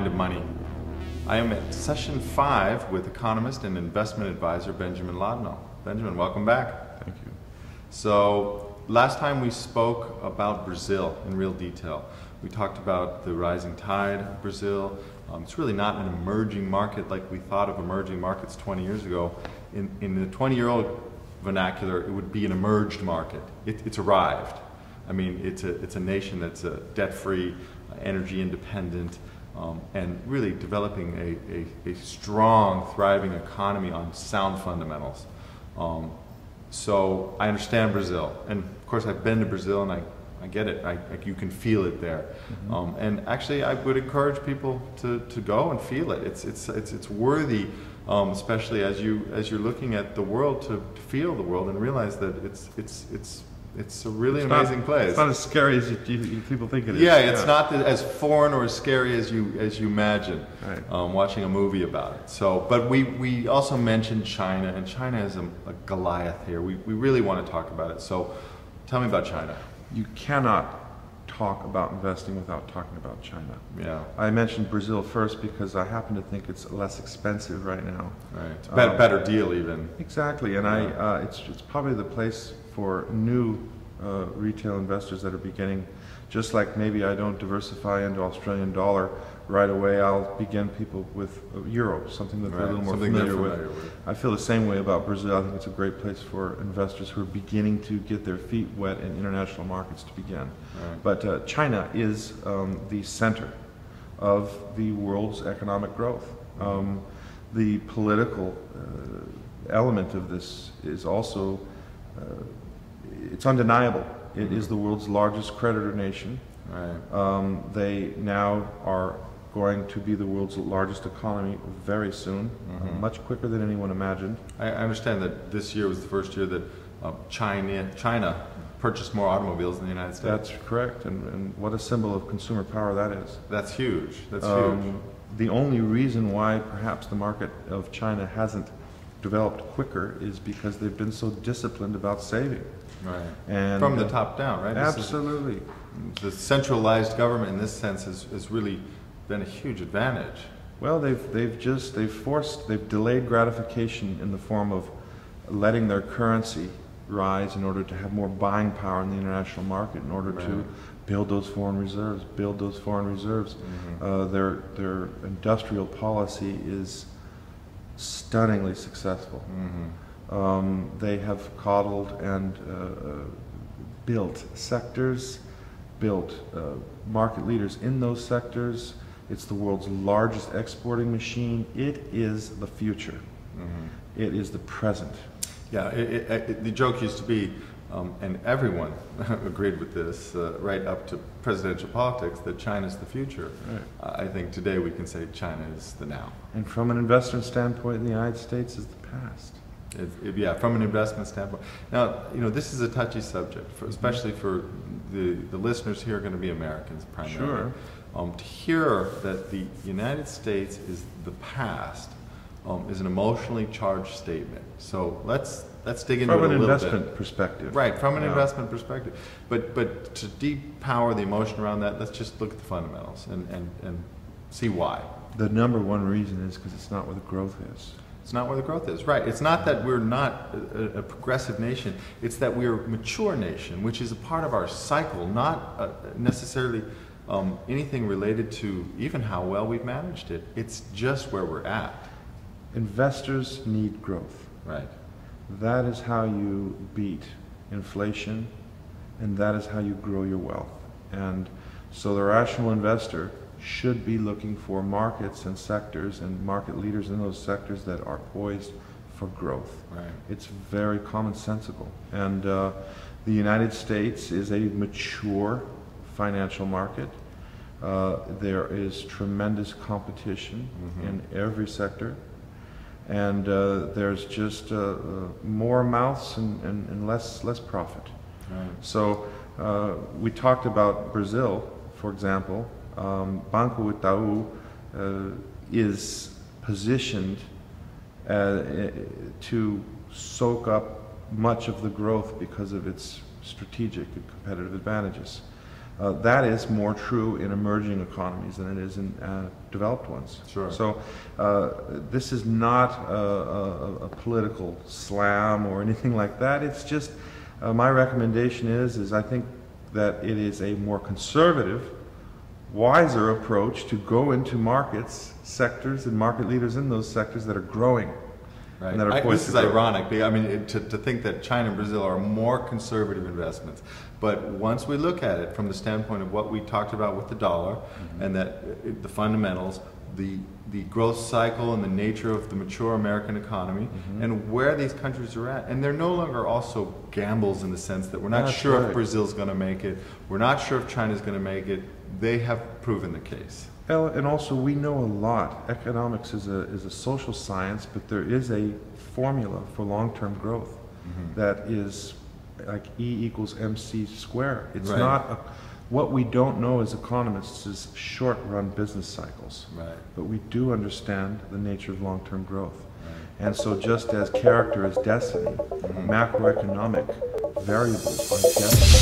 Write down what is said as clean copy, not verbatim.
Mind of Money. I am at session 5 with economist and investment advisor Benjamin Lodmell. Benjamin, welcome back. Thank you. So last time we spoke about Brazil in real detail. We talked about the rising tide of Brazil. It's really not an emerging market like we thought of emerging markets 20 years ago. In the 20-year-old vernacular, it would be an emerged market. It's arrived. I mean, it's a nation that's debt-free, energy independent, and really developing a strong, thriving economy on sound fundamentals. So I understand Brazil, and of course I've been to Brazil, and I get it. You can feel it there, and actually I would encourage people to go and feel it. It's worthy, especially as you're looking at the world, to feel the world and realize that it's a really amazing place. It's not as scary as people think it is. Yeah, it's not as foreign or as scary as you imagine. Right. Watching a movie about it. So, but we also mentioned China, and China is a Goliath here. We really want to talk about it. So, tell me about China. You cannot talk about investing without talking about China. Yeah. I mentioned Brazil first because I happen to think it's less expensive right now. Right. It's a better deal even. Exactly, and it's probably the place for new retail investors that are beginning. Just like maybe I don't diversify into Australian dollar right away, I'll begin people with euro, something that they're a little more familiar with. I feel the same way about Brazil. I think it's a great place for investors who are beginning to get their feet wet in international markets to begin. Right. But China is the center of the world's economic growth. The political element of this is also it's undeniable. It is the world's largest creditor nation. Right. They now are going to be the world's largest economy very soon, much quicker than anyone imagined. I understand that this year was the first year that China purchased more automobiles than the United States. That's correct, and what a symbol of consumer power that is. That's huge. That's huge. The only reason why perhaps the market of China hasn't developed quicker is because they've been so disciplined about saving. Right. And from the top down, right? Absolutely. The centralized government in this sense has really been a huge advantage. Well, they've delayed gratification in the form of letting their currency rise in order to have more buying power in the international market, in order to build those foreign reserves, Their industrial policy is stunningly successful. They have coddled and built sectors, built market leaders in those sectors. It's the world's largest exporting machine. It is the future. It is the present. Yeah, the joke used to be, and everyone agreed with this, right up to presidential politics, that China's the future. Right. I think today we can say China is the now. And from an investment standpoint, the United States is the past. Yeah, from an investment standpoint. Now, this is a touchy subject, especially for the listeners here are going to be Americans primarily. Sure. To hear that the United States is the past is an emotionally charged statement. So let's dig into it a little bit. From an investment perspective. Right, from an investment perspective. But to depower the emotion around that, let's just look at the fundamentals and see why. The number one reason is because it's not where the growth is. It's not where the growth is, right. It's not that we're not a progressive nation. It's that we're a mature nation, which is a part of our cycle, not necessarily anything related to even how well we've managed it. It's just where we're at. Investors need growth. Right. That is how you beat inflation, and that is how you grow your wealth. And so the rational investor should be looking for markets and sectors and market leaders in those sectors that are poised for growth. Right. It's very commonsensical. And the United States is a mature financial market. There is tremendous competition in every sector. And there's just more mouths and less profit. Right. So we talked about Brazil, for example. Banco Itaú is positioned to soak up much of the growth because of its strategic and competitive advantages. That is more true in emerging economies than it is in developed ones. Sure. So this is not a political slam or anything like that. It's just my recommendation is I think that it is a more conservative, wiser approach to go into markets, sectors, and market leaders in those sectors that are growing. Right. And that are This is ironic. I mean, to think that China and Brazil are more conservative investments. But once we look at it from the standpoint of what we talked about with the dollar, and that the fundamentals, the growth cycle and the nature of the mature American economy, and where these countries are at, and they're no longer also gambles in the sense that we're not sure if Brazil's going to make it, we're not sure if China's going to make it. They have proven the case. And also, we know a lot. Economics is a social science, but there is a formula for long-term growth that is like E equals MC squared. It's not what we don't know as economists is short-run business cycles. Right. But we do understand the nature of long-term growth. Right. And so, just as character is destiny, macroeconomic variables are destiny.